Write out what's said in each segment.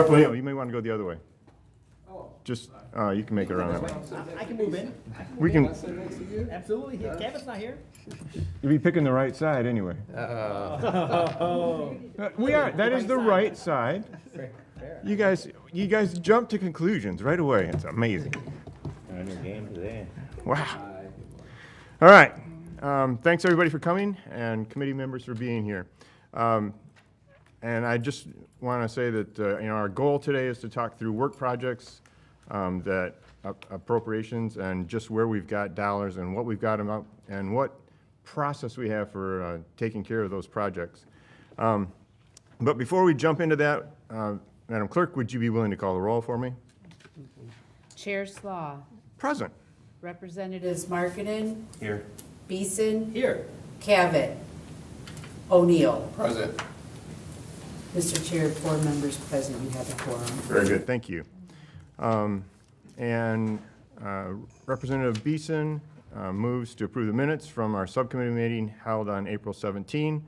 Well, you may want to go the other way. Just, you can make it around that way. I can move in. We can, Absolutely. Kevin's not here. you'll be picking the right side anyway. We are, that is the right side. You guys jump to conclusions right away. It's amazing. On your game today. Wow. All right. Thanks everybody for coming and committee members for being here. And I just want to say that our goal today is to talk through work projects, that appropriations, and just where we've got dollars and what we've got them up and what process we have for taking care of those projects. But before we jump into that, Madam Clerk, would you be willing to call the roll for me? Chair Slaw. Present. Representatives Markkinen. Here. Beeson. Here. Cavett. O'Neill. Present. Mr. Chair, 4 members present. You have a quorum. Very good. Thank you. Representative Beeson moves to approve the minutes from our subcommittee meeting held on April 17.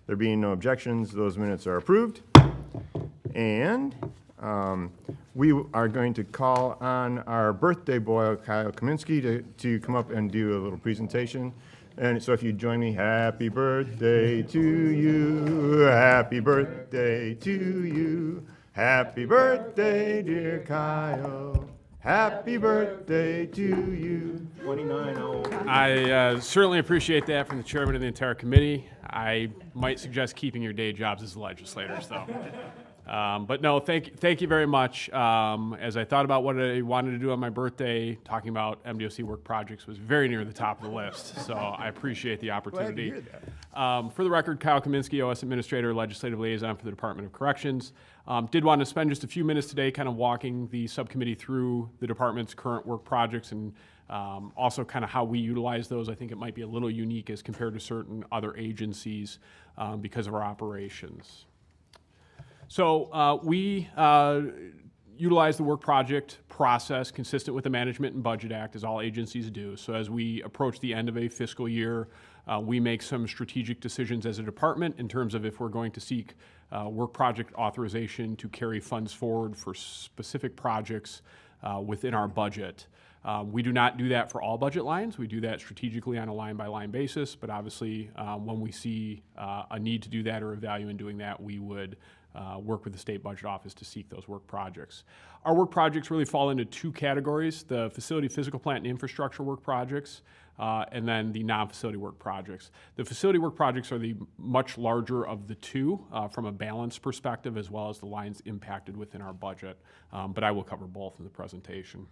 There being no objections, those minutes are approved. And we are going to call on our birthday boy, Kyle Kaminsky, to come up and do a little presentation. And so if you join me, happy birthday to you, happy birthday to you, happy birthday, dear Kyle, happy birthday to you. 29 old. I certainly appreciate that from the chairman of the entire committee. I might suggest keeping your day jobs as legislators, though. But no, thank you very much. As I thought about what I wanted to do on my birthday, talking about MDOC work projects was very near the top of the list. So I appreciate the opportunity. Glad to hear that. For the record, Kyle Kaminsky, OS Administrator, Legislative Liaison for the Department of Corrections. Did want to spend just a few minutes today kind of walking the subcommittee through the department's current work projects and also kind of how we utilize those. I think it might be a little unique as compared to certain other agencies because of our operations. So we utilize the work project process consistent with the Management and Budget Act, as all agencies do. So as we approach the end of a fiscal year, we make some strategic decisions as a department in terms of if we're going to seek work project authorization to carry funds forward for specific projects within our budget. We do not do that for all budget lines. We do that strategically on a line-by-line basis, but obviously when we see a need to do that or a value in doing that, we would work with the state budget office to seek those work projects. Our work projects really fall into 2 categories: the facility, physical plant, and infrastructure work projects, and then the non-facility work projects. The facility work projects are the much larger of the 2 from a balance perspective, as well as the lines impacted within our budget, but I will cover both in the presentation.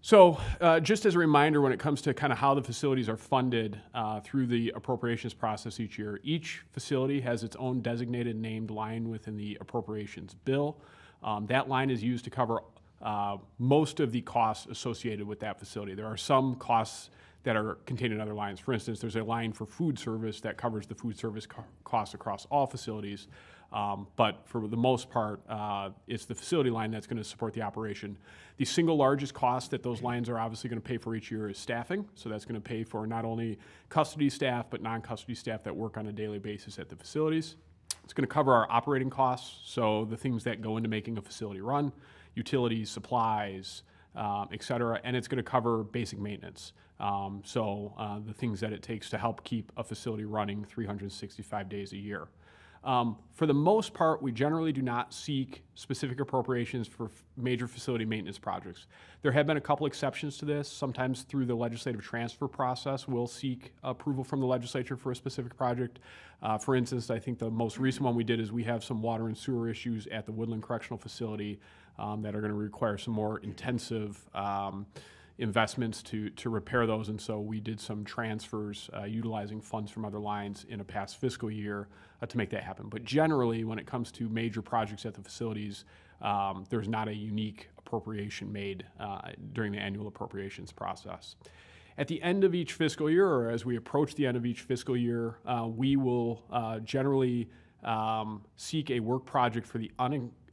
So just as a reminder, when it comes to kind of how the facilities are funded through the appropriations process each year, each facility has its own designated named line within the appropriations bill. That line is used to cover most of the costs associated with that facility. There are some costs that are contained in other lines. For instance, there's a line for food service that covers the food service costs across all facilities. But for the most part, it's the facility line that's going to support the operation. The single largest cost that those lines are obviously going to pay for each year is staffing. So that's going to pay for not only custody staff, but non-custody staff that work on a daily basis at the facilities. It's going to cover our operating costs, so the things that go into making a facility run, utilities, supplies, et cetera, and it's going to cover basic maintenance. The things that it takes to help keep a facility running 365 days a year. For the most part, we generally do not seek specific appropriations for major facility maintenance projects. There have been a couple exceptions to this. Sometimes through the legislative transfer process, we'll seek approval from the legislature for a specific project. For instance, I think the most recent one we did is we have some water and sewer issues at the Woodland Correctional Facility that are going to require some more intensive investments to repair those, and so we did some transfers utilizing funds from other lines in a past fiscal year to make that happen. But generally, when it comes to major projects at the facilities, there's not a unique appropriation made during the annual appropriations process. At the end of each fiscal year, or as we approach the end of each fiscal year, we will generally seek a work project for the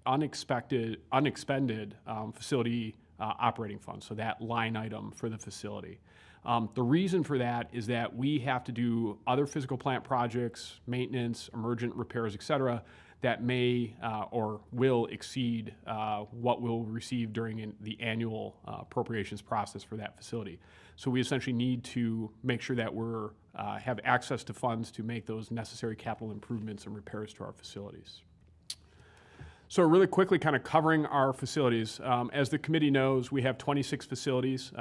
unexpended facility operating fund, so that line item for the facility. The reason for that is that we have to do other physical plant projects, maintenance, emergent repairs, et cetera, that may or will exceed what we'll receive during the annual appropriations process for that facility. So we essentially need to make sure that we're have access to funds to make those necessary capital improvements and repairs to our facilities. So really quickly kind of covering our facilities. As the committee knows, we have 26 facilities.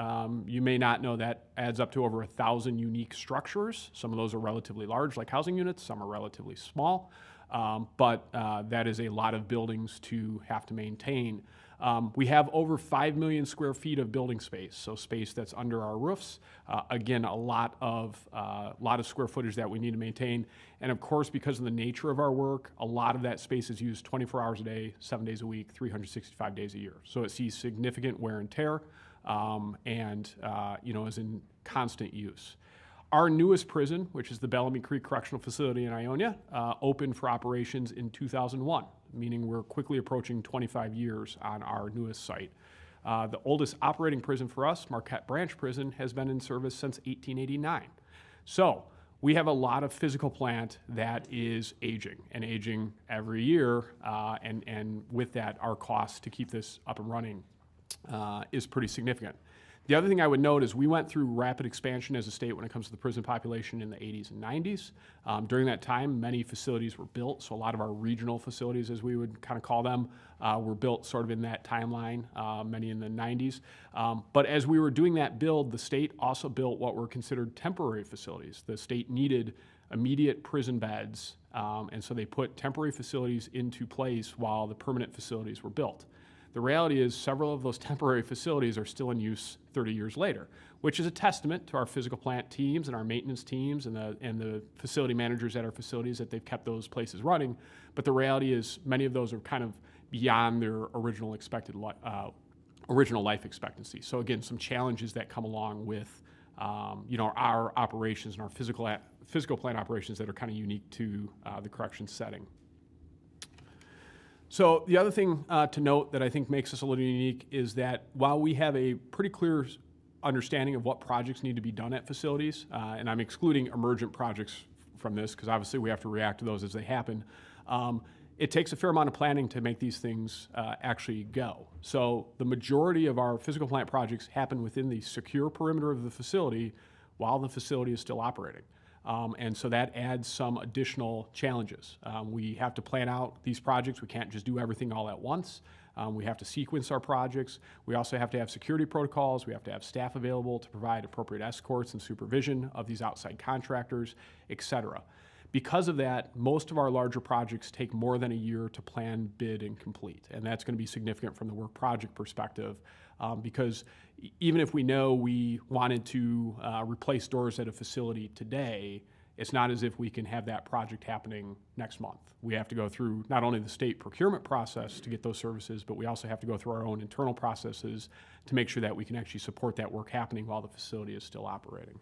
You may not know that adds up to over 1,000 unique structures. Some of those are relatively large, like housing units. Some are relatively small. But that is a lot of buildings to have to maintain. We have over 5 million square feet of building space, so space that's under our roofs. Again, a lot of square footage that we need to maintain. And of course, because of the nature of our work, a lot of that space is used 24 hours a day, 7 days a week, 365 days a year. So it sees significant wear and tear, and is in constant use. Our newest prison, which is the Bellamy Creek Correctional Facility in Ionia, opened for operations in 2001, meaning we're quickly approaching 25 years on our newest site. The oldest operating prison for us, Marquette Branch Prison, has been in service since 1889. So we have a lot of physical plant that is aging and aging every year, and with that, our cost to keep this up and running is pretty significant. The other thing I would note is we went through rapid expansion as a state when it comes to the prison population in the 80s and 90s. During that time, many facilities were built, so a lot of our regional facilities, as we would kind of call them, were built sort of in that timeline, many in the 90s. But as we were doing that build, the state also built what were considered temporary facilities. The state needed immediate prison beds, and so they put temporary facilities into place while the permanent facilities were built. The reality is several of those temporary facilities are still in use 30 years later, which is a testament to our physical plant teams and our maintenance teams and the facility managers at our facilities that they've kept those places running. But the reality is many of those are kind of beyond their original life expectancy. So again, some challenges that come along with our operations and our physical plant operations that are kind of unique to the corrections setting. So the other thing to note that I think makes us a little unique is that while we have a pretty clear understanding of what projects need to be done at facilities, and I'm excluding emergent projects from this because obviously we have to react to those as they happen, it takes a fair amount of planning to make these things actually go. So the majority of our physical plant projects happen within the secure perimeter of the facility while the facility is still operating. And so that adds some additional challenges. We have to plan out these projects. We can't just do everything all at once. We have to sequence our projects. We also have to have security protocols. We have to have staff available to provide appropriate escorts and supervision of these outside contractors, et cetera. Because of that, most of our larger projects take more than a year to plan, bid, and complete. And that's going to be significant from the work project perspective because even if we know we wanted to replace doors at a facility today, it's not as if we can have that project happening next month. We have to go through not only the state procurement process to get those services, but we also have to go through our own internal processes to make sure that we can actually support that work happening while the facility is still operating.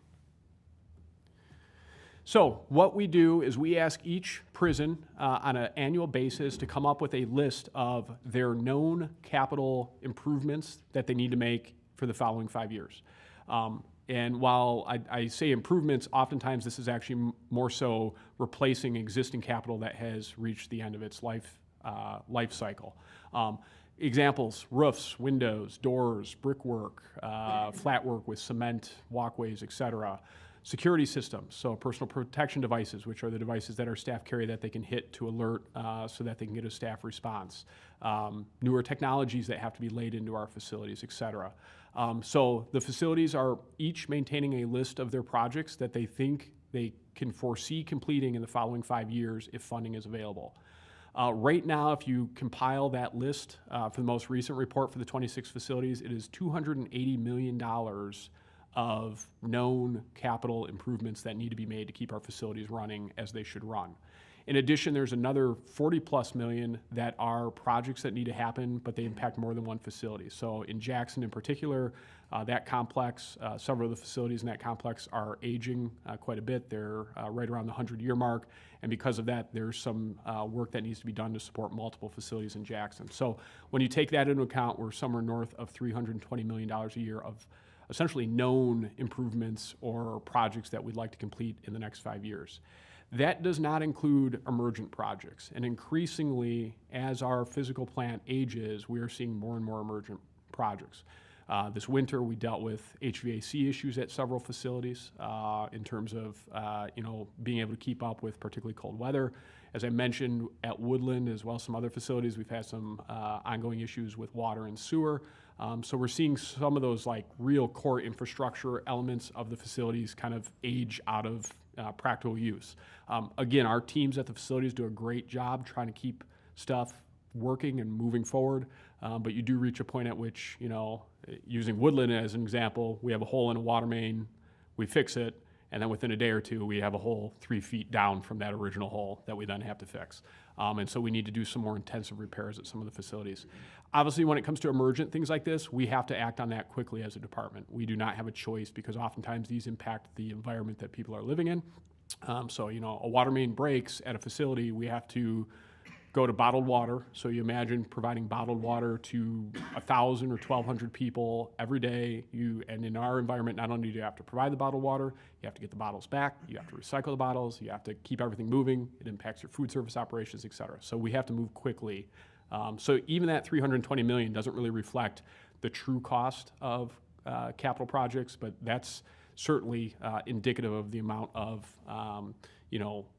So what we do is we ask each prison on an annual basis to come up with a list of their known capital improvements that they need to make for the following 5 years. And while I say improvements, oftentimes this is actually more so replacing existing capital that has reached the end of its life cycle. Examples: roofs, windows, doors, brickwork, flat work with cement, walkways, et cetera. Security systems, so personal protection devices, which are the devices that our staff carry that they can hit to alert so that they can get a staff response. Newer technologies that have to be laid into our facilities, et cetera. So the facilities are each maintaining a list of their projects that they think they can foresee completing in the following 5 years if funding is available. Right now, if you compile that list for the most recent report for the 26 facilities, it is $280 million of known capital improvements that need to be made to keep our facilities running as they should run. In addition, there's another 40+ million that are projects that need to happen, but they impact more than one facility. So in Jackson in particular, that complex, several of the facilities in that complex are aging quite a bit. They're right around the 100-year mark, and because of that, there's some work that needs to be done to support multiple facilities in Jackson. So when you take that into account, we're somewhere north of $320 million a year of essentially known improvements or projects that we'd like to complete in the next 5 years. That does not include emergent projects. And increasingly, as our physical plant ages, we are seeing more and more emergent projects. This winter, we dealt with HVAC issues at several facilities in terms of being able to keep up with particularly cold weather. As I mentioned, at Woodland, as well as some other facilities, we've had some ongoing issues with water and sewer. So we're seeing some of those like real core infrastructure elements of the facilities kind of age out of practical use. Again, our teams at the facilities do a great job trying to keep stuff working and moving forward, but you do reach a point at which, using Woodland as an example, we have a hole in a water main, we fix it, and then within a day or two, we have a hole 3 feet down from that original hole that we then have to fix. And so we need to do some more intensive repairs at some of the facilities. Obviously, when it comes to emergent things like this, we have to act on that quickly as a department. We do not have a choice because oftentimes these impact the environment that people are living in. So, a water main breaks at a facility, we have to go to bottled water. So you imagine providing bottled water to 1,000 or 1,200 people every day. And in our environment, not only do you have to provide the bottled water, you have to get the bottles back, you have to recycle the bottles, you have to keep everything moving. It impacts your food service operations, et cetera. So we have to move quickly. So even that $320 million doesn't really reflect the true cost of capital projects, but that's certainly indicative of the amount of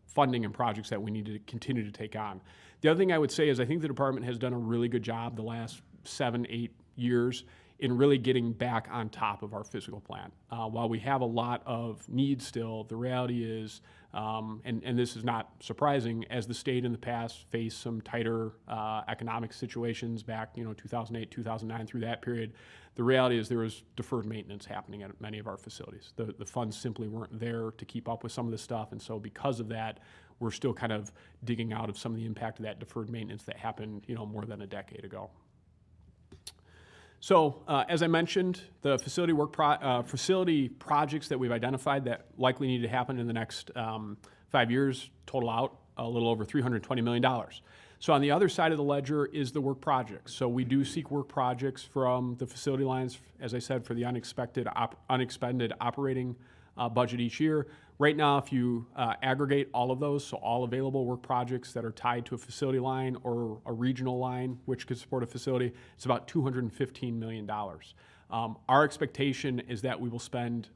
funding and projects that we need to continue to take on. The other thing I would say is I think the department has done a really good job the last 7-8 years in really getting back on top of our physical plant. While we have a lot of needs still, the reality is, and this is not surprising, as the state in the past faced some tighter economic situations back, 2008, 2009, through that period, the reality is there was deferred maintenance happening at many of our facilities. The funds simply weren't there to keep up with some of this stuff, and so because of that, we're still kind of digging out of some of the impact of that deferred maintenance that happened, more than a decade ago. So, as I mentioned, the facility projects that we've identified that likely need to happen in the next 5 years total out a little over $320 million. So on the other side of the ledger is the work projects. So we do seek work projects from the facility lines, as I said, for the unexpended operating budget each year. Right now, if you aggregate all of those, so all available work projects that are tied to a facility line or a regional line, which could support a facility, it's about $215 million. Our expectation is that we will spend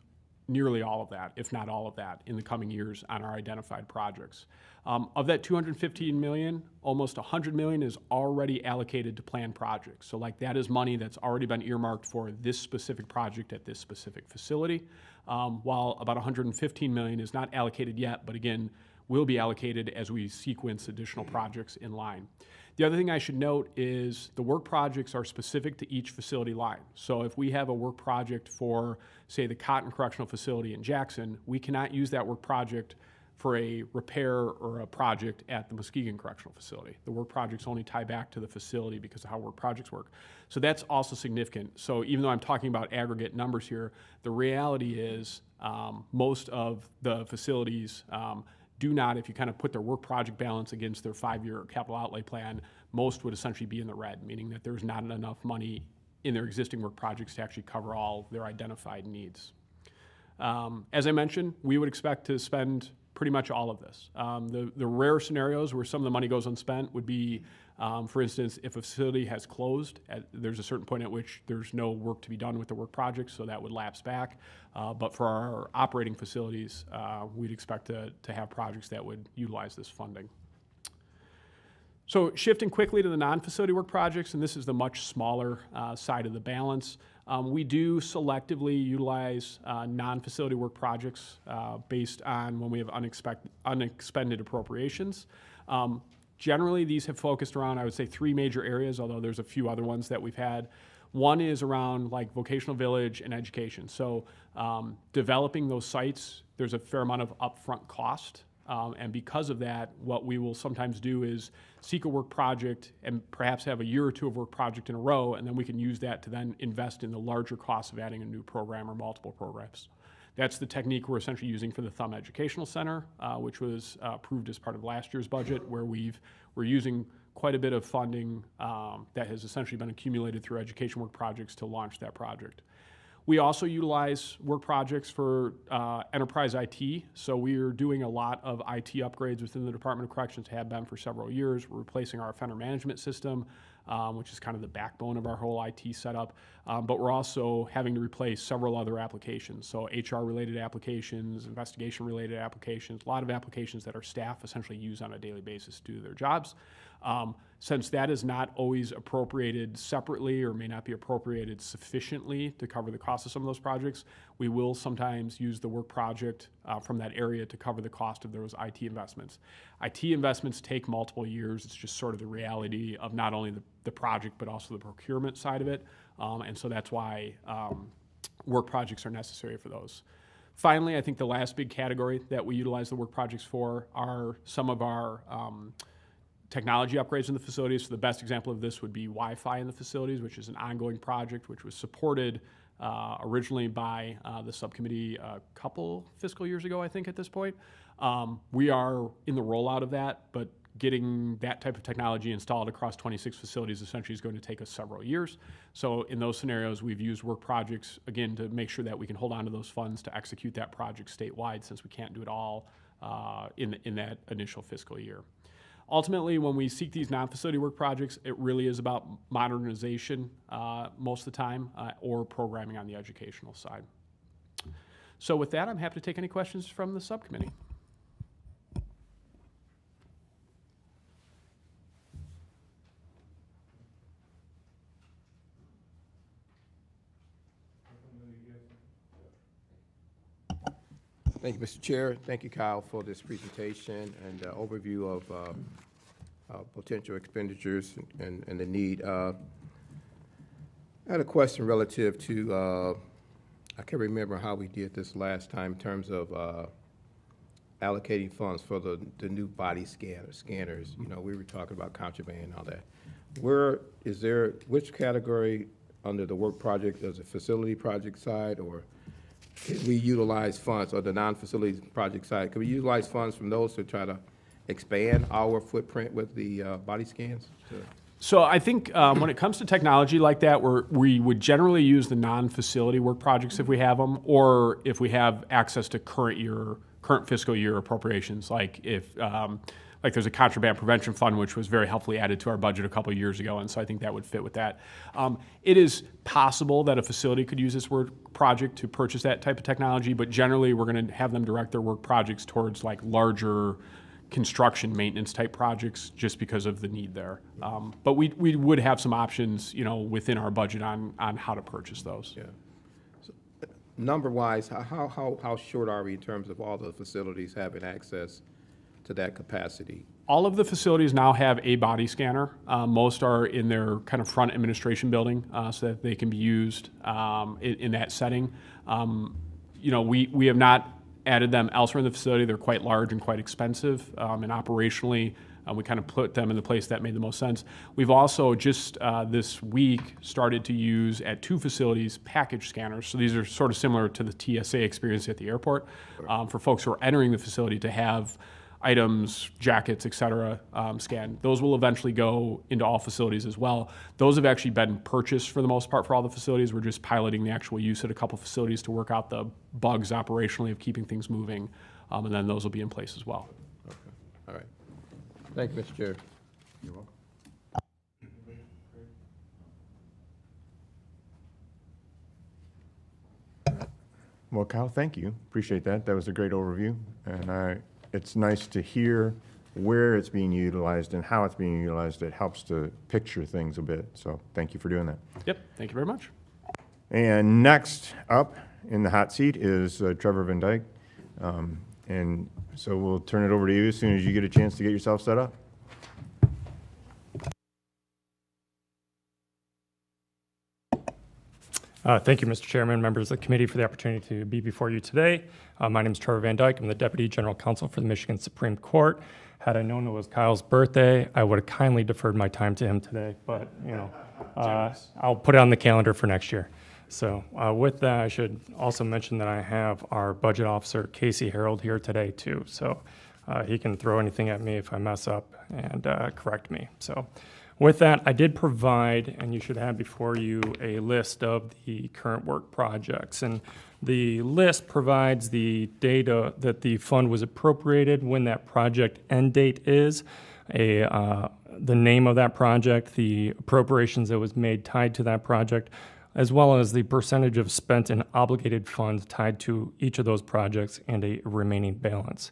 nearly all of that, if not all of that, in the coming years on our identified projects. Of that $215 million, almost $100 million is already allocated to planned projects. So that is money that's already been earmarked for this specific project at this specific facility, while about $115 million is not allocated yet, but again, will be allocated as we sequence additional projects in line. The other thing I should note is the work projects are specific to each facility line. So if we have a work project for, say, the Cotton Correctional Facility in Jackson, we cannot use that work project for a repair or a project at the Muskegon Correctional Facility. The work projects only tie back to the facility because of how work projects work. So that's also significant. So even though I'm talking about aggregate numbers here, the reality is most of the facilities do not, if you kind of put their work project balance against their 5-year capital outlay plan, most would essentially be in the red, meaning that there's not enough money in their existing work projects to actually cover all their identified needs. As I mentioned, we would expect to spend pretty much all of this. The rare scenarios where some of the money goes unspent would be, for instance, if a facility has closed, there's a certain point at which there's no work to be done with the work project, so that would lapse back. But for our operating facilities, we'd expect to have projects that would utilize this funding. So shifting quickly to the non-facility work projects, and this is the much smaller side of the balance. We do selectively utilize non-facility work projects based on when we have unexpended appropriations. Generally, these have focused around, I would say, 3 major areas, although there's a few other ones that we've had. One is around vocational village and education. So developing those sites, there's a fair amount of upfront cost. And because of that, what we will sometimes do is seek a work project and perhaps have a year or 2 of work project in a row, and then we can use that to then invest in the larger cost of adding a new program or multiple programs. That's the technique we're essentially using for the Thumb Educational Center, which was approved as part of last year's budget, where we're using quite a bit of funding that has essentially been accumulated through education work projects to launch that project. We also utilize work projects for enterprise IT. So we are doing a lot of IT upgrades within the Department of Corrections, have been for several years. We're replacing our offender management system, which is kind of the backbone of our whole IT setup. But we're also having to replace several other applications. So HR-related applications, investigation-related applications, a lot of applications that our staff essentially use on a daily basis to do their jobs. Since that is not always appropriated separately or may not be appropriated sufficiently to cover the cost of some of those projects, we will sometimes use the work project from that area to cover the cost of those IT investments. IT investments take multiple years. It's just sort of the reality of not only the project, but also the procurement side of it. And so that's why work projects are necessary for those. Finally, I think the last big category that we utilize the work projects for are some of our technology upgrades in the facilities. So the best example of this would be Wi-Fi in the facilities, which is an ongoing project which was supported originally by the subcommittee a couple fiscal years ago, I think, at this point. We are in the rollout of that, but getting that type of technology installed across 26 facilities essentially is going to take us several years. So in those scenarios, we've used work projects, again, to make sure that we can hold on to those funds to execute that project statewide, since we can't do it all in that initial fiscal year. Ultimately, when we seek these non-facility work projects, it really is about modernization most of the time, or programming on the educational side. So with that, I'm happy to take any questions from the subcommittee. Thank you, Mr. Chair. Thank you, Kyle, for this presentation and overview of potential expenditures and the need. I had a question relative to, I can't remember how we did this last time in terms of allocating funds for the new body scanners. You know, we were talking about contraband and all that. Which category under the work project, does the facility project side, or can we utilize funds, or the non-facility project side? Can we utilize funds from those to try to expand our footprint with the body scans? So I think when it comes to technology like that, we would generally use the non-facility work projects if we have them, or if we have access to current fiscal year appropriations, like if like there's a contraband prevention fund, which was very helpfully added to our budget a couple of years ago, and so I think that would fit with that. It is possible that a facility could use this work project to purchase that type of technology, but generally we're going to have them direct their work projects towards like larger construction maintenance type projects, just because of the need there. But we would have some options, you know, within our budget on how to purchase those. Yeah. So, number-wise, how short are we in terms of all the facilities having access to that capacity? All of the facilities now have a body scanner. Most are in their kind of front administration building, so that they can be used in that setting. You know, we have not added them elsewhere in the facility. They're quite large and quite expensive, and operationally, we kind of put them in the place that made the most sense. We've also just this week started to use at 2 facilities package scanners. So these are sort of similar to the TSA experience at the airport, for folks who are entering the facility to have items, jackets, et cetera, scanned. Those will eventually go into all facilities as well. Those have actually been purchased for the most part for all the facilities. We're just piloting the actual use at a couple facilities to work out the bugs operationally of keeping things moving, and then those will be in place as well. Okay. All right. Thank you, Mr. Chair. You're welcome. Well, Kyle, thank you. Appreciate that. That was a great overview, and it's nice to hear where it's being utilized and how it's being utilized. It helps to picture things a bit. So thank you for doing that. Yep, thank you very much. And next up in the hot seat is Trevor Van Dyke. And so we'll turn it over to you as soon as you get a chance to get yourself set up. Thank you, Mr. Chairman, members of the committee, for the opportunity to be before you today. My name is Trevor Van Dyke. I'm the Deputy General Counsel for the Michigan Supreme Court. Had I known it was Kyle's birthday, I would have kindly deferred my time to him today, but you know, I'll put it on the calendar for next year. So with that, I should also mention that I have our budget officer, Casey Harold, here today too. So he can throw anything at me if I mess up and correct me. So With that, I did provide, and you should have before you, a list of the current work projects. And the list provides the data that the fund was appropriated, when that project end date is, the name of that project, the appropriations that was made tied to that project, as well as the percentage of spent and obligated funds tied to each of those projects and a remaining balance.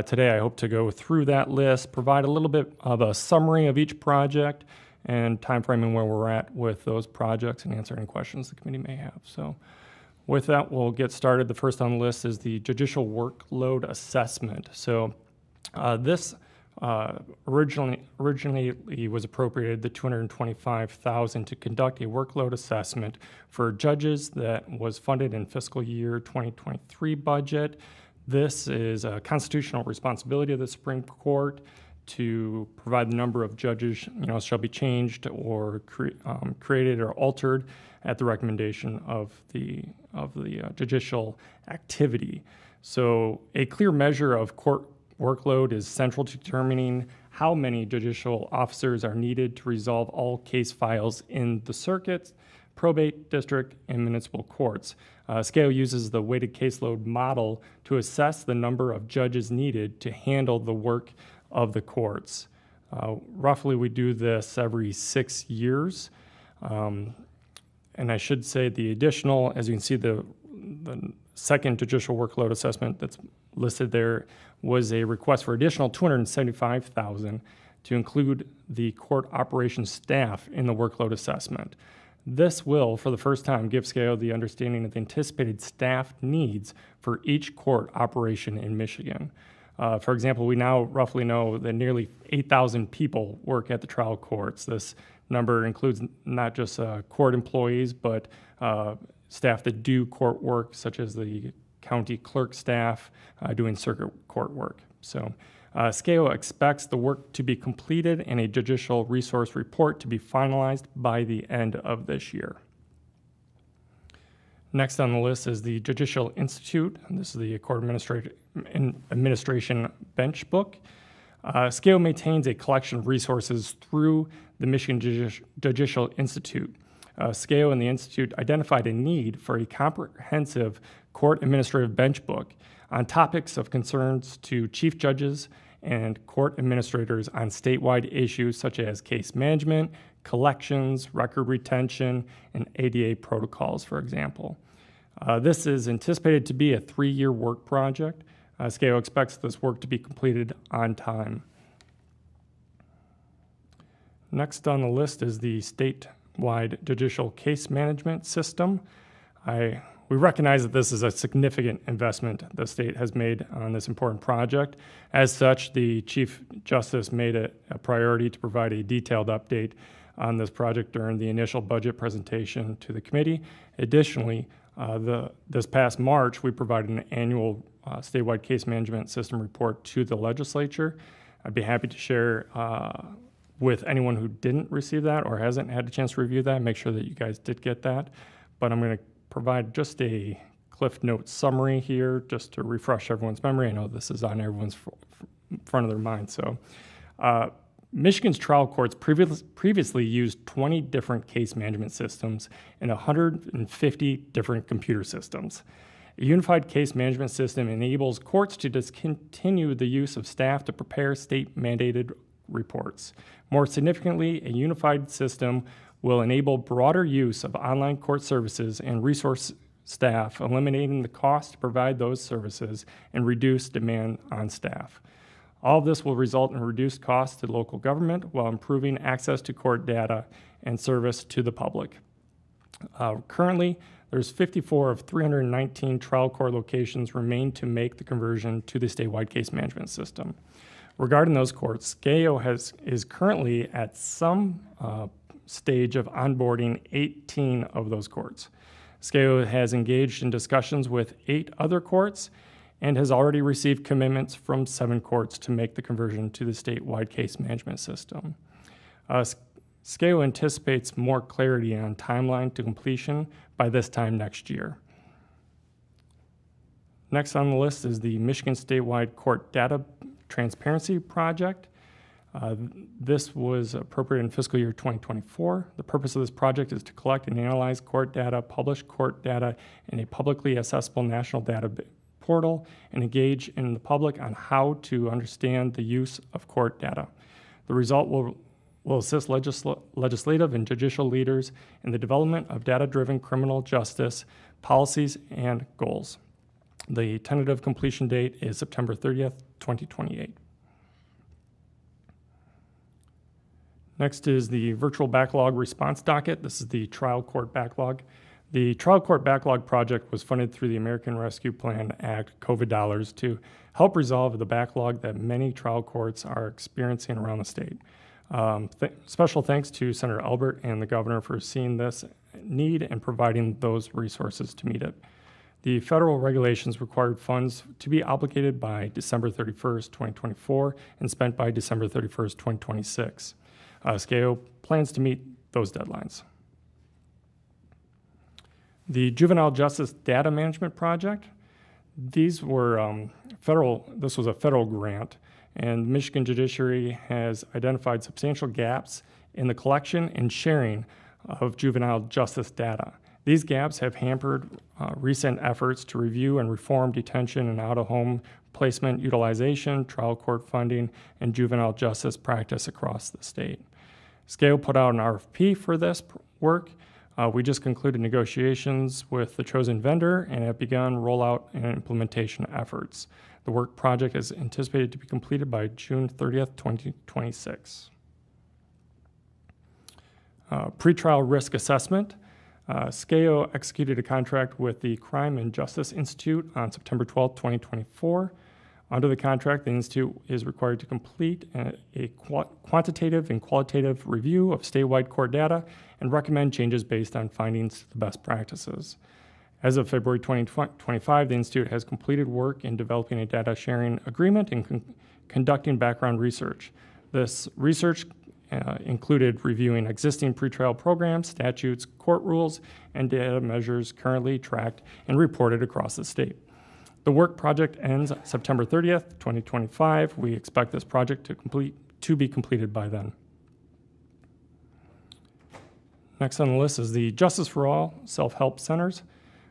Today, I hope to go through that list, provide a little bit of a summary of each project and timeframing where we're at with those projects, and answer any questions the committee may have. So with that, we'll get started. The first on the list is the judicial workload assessment. So this originally was appropriated the $225,000 to conduct a workload assessment for judges that was funded in fiscal year 2023 budget. This is a constitutional responsibility of the Supreme Court to provide the number of judges, shall be changed or created or altered at the recommendation of the judicial activity. So a clear measure of court workload is central to determining how many judicial officers are needed to resolve all case files in the circuits, probate, district, and municipal courts. SCAO uses the weighted caseload model to assess the number of judges needed to handle the work of the courts. Roughly, we do this every 6 years. And I should say the additional, as you can see, the second judicial workload assessment that's listed there was a request for additional $275,000 to include the court operations staff in the workload assessment. This will, for the first time, give SCAO the understanding of the anticipated staff needs for each court operation in Michigan. For example, we now roughly know that nearly 8,000 people work at the trial courts. This number includes not just court employees, but staff that do court work, such as the county clerk staff doing circuit court work. So SCAO expects the work to be completed and a judicial resource report to be finalized by the end of this year. Next on the list is the Judicial Institute. And this is the Court Administration Bench Book. SCAO maintains a collection of resources through the Michigan Judicial Institute. SCAO and the Institute identified a need for a comprehensive court administrative bench book on topics of concerns to chief judges and court administrators on statewide issues such as case management, collections, record retention, and ADA protocols, for example. This is anticipated to be a 3-year work project. SCAO expects this work to be completed on time. Next on the list is the statewide judicial case management system. We recognize that this is a significant investment the state has made on this important project. As such, the Chief Justice made it a priority to provide a detailed update on this project during the initial budget presentation to the committee. Additionally, this past March, we provided an annual statewide case management system report to the legislature. I'd be happy to share with anyone who didn't receive that or hasn't had a chance to review that, make sure that you guys did get that. But I'm going to provide just a Cliff Note summary here, just to refresh everyone's memory. I know this is on everyone's front of their mind. So Michigan's trial courts previously used 20 different case management systems and 150 different computer systems. A unified case management system enables courts to discontinue the use of staff to prepare state-mandated reports. More significantly, a unified system will enable broader use of online court services and resource staff, eliminating the cost to provide those services and reduce demand on staff. All of this will result in reduced costs to local government while improving access to court data and service to the public. Currently, there's 54 of 319 trial court locations remain to make the conversion to the statewide case management system. Regarding those courts, SCAO is currently at some stage of onboarding 18 of those courts. SCAO has engaged in discussions with 8 other courts and has already received commitments from 7 courts to make the conversion to the statewide case management system. SCAO anticipates more clarity on timeline to completion by this time next year. Next on the list is the Michigan Statewide Court Data Transparency Project. This was appropriated in fiscal year 2024. The purpose of this project is to collect and analyze court data, publish court data in a publicly accessible national data portal, and engage in the public on how to understand the use of court data. The result will assist legislative and judicial leaders in the development of data-driven criminal justice policies and goals. The tentative completion date is September 30th, 2028. Next is the virtual backlog response docket. This is the trial court backlog. The trial court backlog project was funded through the American Rescue Plan Act COVID dollars to help resolve the backlog that many trial courts are experiencing around the state. Special thanks to Senator Albert and the governor for seeing this need and providing those resources to meet it. The federal regulations required funds to be obligated by December 31st, 2024 and spent by December 31st, 2026. SCAO plans to meet those deadlines. The Juvenile Justice Data Management Project, this was a federal grant, and Michigan Judiciary has identified substantial gaps in the collection and sharing of juvenile justice data. These gaps have hampered recent efforts to review and reform detention and out-of-home placement utilization, trial court funding, and juvenile justice practice across the state. SCAO put out an RFP for this work. We just concluded negotiations with the chosen vendor and have begun rollout and implementation efforts. The work project is anticipated to be completed by June 30th, 2026. Pretrial risk assessment. SCAO executed a contract with the Crime and Justice Institute on September 12, 2024. Under the contract, the Institute is required to complete a quantitative and qualitative review of statewide court data and recommend changes based on findings to the best practices. As of February 2025, the Institute has completed work in developing a data sharing agreement and conducting background research. This research included reviewing existing pretrial programs, statutes, court rules, and data measures currently tracked and reported across the state. The work project ends September 30th, 2025. We expect this project to be completed by then. Next on the list is the Justice for All Self-Help Centers.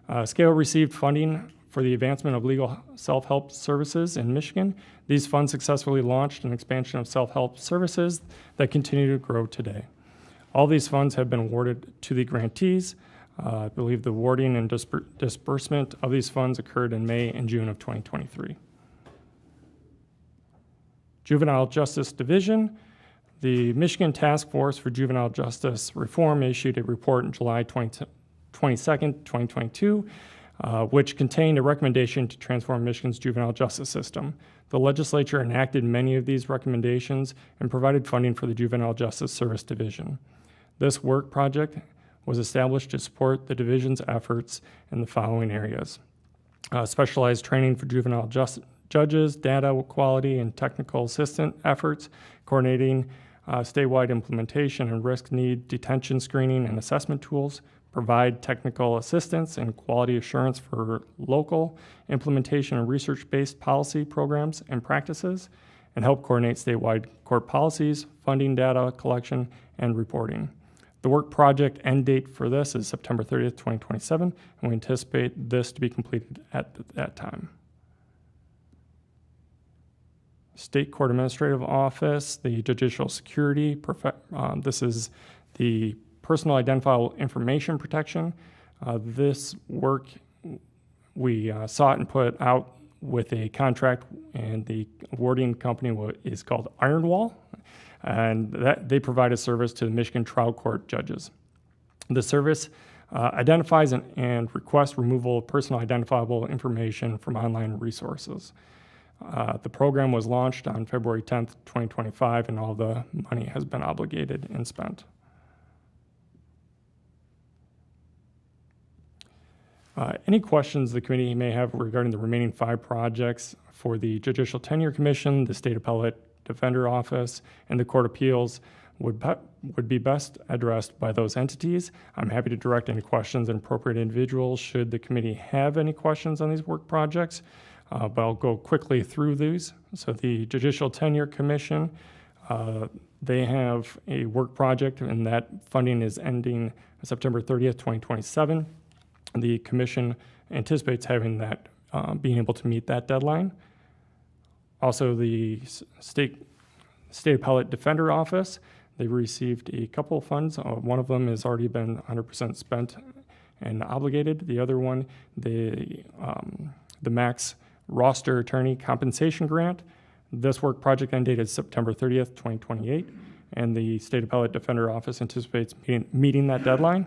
SCAO received funding for the advancement of legal self-help services in Michigan. These funds successfully launched an expansion of self-help services that continue to grow today. All these funds have been awarded to the grantees. I believe the awarding and disbursement of these funds occurred in May and June of 2023. Juvenile Justice Division. The Michigan Task Force for Juvenile Justice Reform issued a report on July 22nd, 2022, which contained a recommendation to transform Michigan's juvenile justice system. The legislature enacted many of these recommendations and provided funding for the Juvenile Justice Service Division. This work project was established to support the division's efforts in the following areas: specialized training for juvenile judges, data quality and technical assistant efforts, coordinating statewide implementation and risk need detention screening and assessment tools, provide technical assistance and quality assurance for local implementation and research-based policy programs and practices, and help coordinate statewide court policies, funding data collection, and reporting. The work project end date for this is September 30th, 2027, and we anticipate this to be completed at that time. State Court Administrative Office, the Judicial Security, this is the Personal Identifiable Information Protection. This work we sought and put out with a contract, and the awarding company is called Ironwall, and they provide a service to the Michigan trial court judges. The service identifies and requests removal of personal identifiable information from online resources. The program was launched on February 10th, 2025, and all the money has been obligated and spent. Any questions the committee may have regarding the remaining 5 projects for the Judicial Tenure Commission, the State Appellate Defender Office, and the Court Appeals would be best addressed by those entities. I'm happy to direct any questions and appropriate individuals should the committee have any questions on these work projects, but I'll go quickly through these. So the Judicial Tenure Commission, They have a work project, and that funding is ending September 30th, 2027. The commission anticipates having that, being able to meet that deadline. Also, the state appellate defender office, they've received a couple of funds. One of them has already been 100% spent and obligated. The other one, the max roster attorney compensation grant. This work project end date is September 30th, 2028, and the State Appellate Defender Office anticipates meeting that deadline.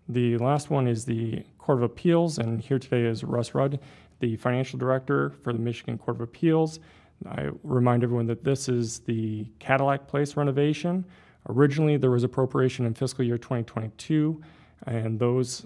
The last one is the Court of Appeals, and here today is Russ Rudd, the Financial Director for the Michigan Court of Appeals. I remind everyone that this is the Cadillac Place renovation. Originally, there was appropriation in fiscal year 2022, and those,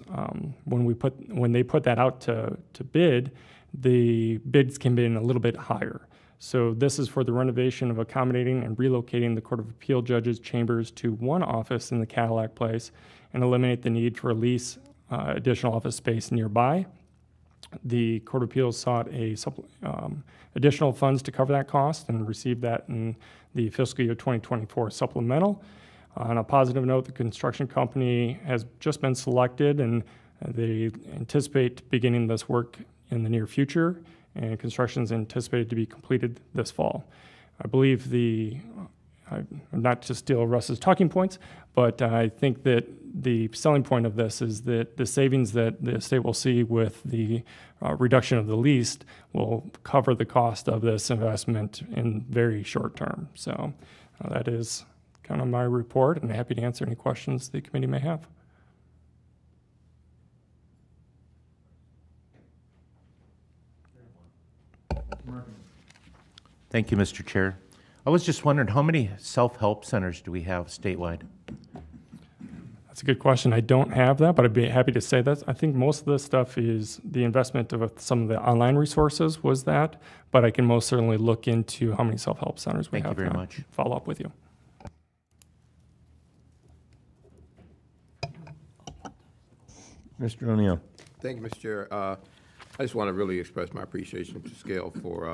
when they put that out to bid, the bids came in a little bit higher. So this is for the renovation of accommodating and relocating the Court of Appeal judges' chambers to one office in the Cadillac Place and eliminate the need for a lease additional office space nearby. The Court of Appeals sought additional funds to cover that cost and received that in the fiscal year 2024 supplemental. On a positive note, the construction company has just been selected, and they anticipate beginning this work in the near future, and construction is anticipated to be completed this fall. I believe not to steal Russ's talking points, but I think that the selling point of this is that the savings that the state will see with the reduction of the lease will cover the cost of this investment in very short term. So that is kind of my report, and I'm happy to answer any questions the committee may have. Thank you, Mr. Chair. I was just wondering, how many self-help centers do we have statewide? That's a good question. I don't have that, but I'd be happy to say that. I think most of the stuff is the investment of some of the online resources was that, but I can most certainly look into how many self-help centers we have. Thank you very much. Follow up with you. Mr. O'Neill. Thank you, Mr. Chair. I just want to really express my appreciation to Scale for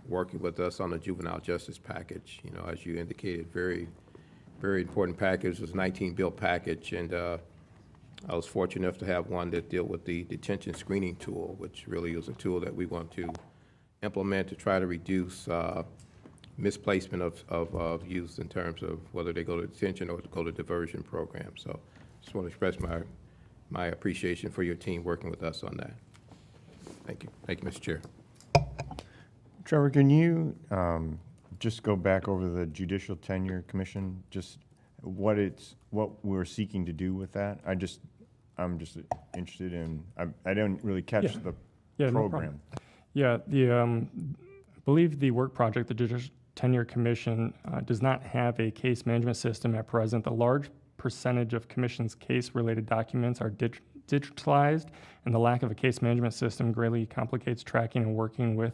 working with us on the juvenile justice package. You know, as you indicated, very important package. It was a 19-bill package, and I was fortunate enough to have one that dealt with the detention screening tool, which really is a tool that we want to implement to try to reduce misplacement of youth in terms of whether they go to detention or go to diversion program. So just want to express my appreciation for your team working with us on that. Thank you. Thank you, Mr. Chair. Trevor, can you just go back over the Judicial Tenure Commission, just what we're seeking to do with that? I'm just interested in, I didn't really catch the No program. I believe the work project, the Judicial Tenure Commission, does not have a case management system at present. A large percentage of commission's case-related documents are digitalized, and the lack of a case management system greatly complicates tracking and working with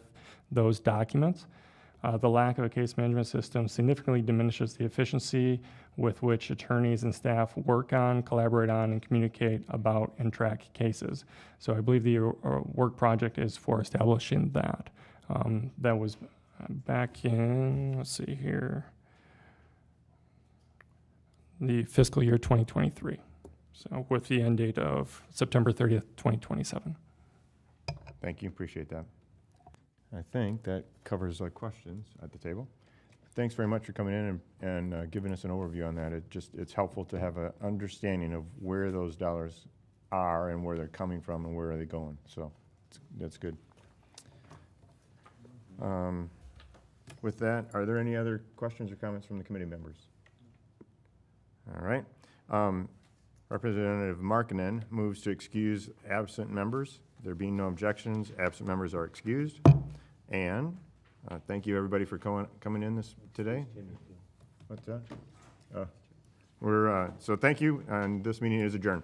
those documents. The lack of a case management system significantly diminishes the efficiency with which attorneys and staff work on, collaborate on, and communicate about and track cases. So I believe the work project is for establishing that. That was back in, let's see here, the fiscal year 2023. So with the end date of September 30th, 2027. Thank you, appreciate that. I think that covers questions at the table. Thanks very much for coming in and giving us an overview on that. It's helpful to have an understanding of where those dollars are and where they're coming from and where are they going. So that's good. With that, are there any other questions or comments from the committee members? All right. Representative Markinen moves to excuse absent members. There being no objections, absent members are excused. And thank you, everybody, for coming in today. What's that? So thank you, and this meeting is adjourned.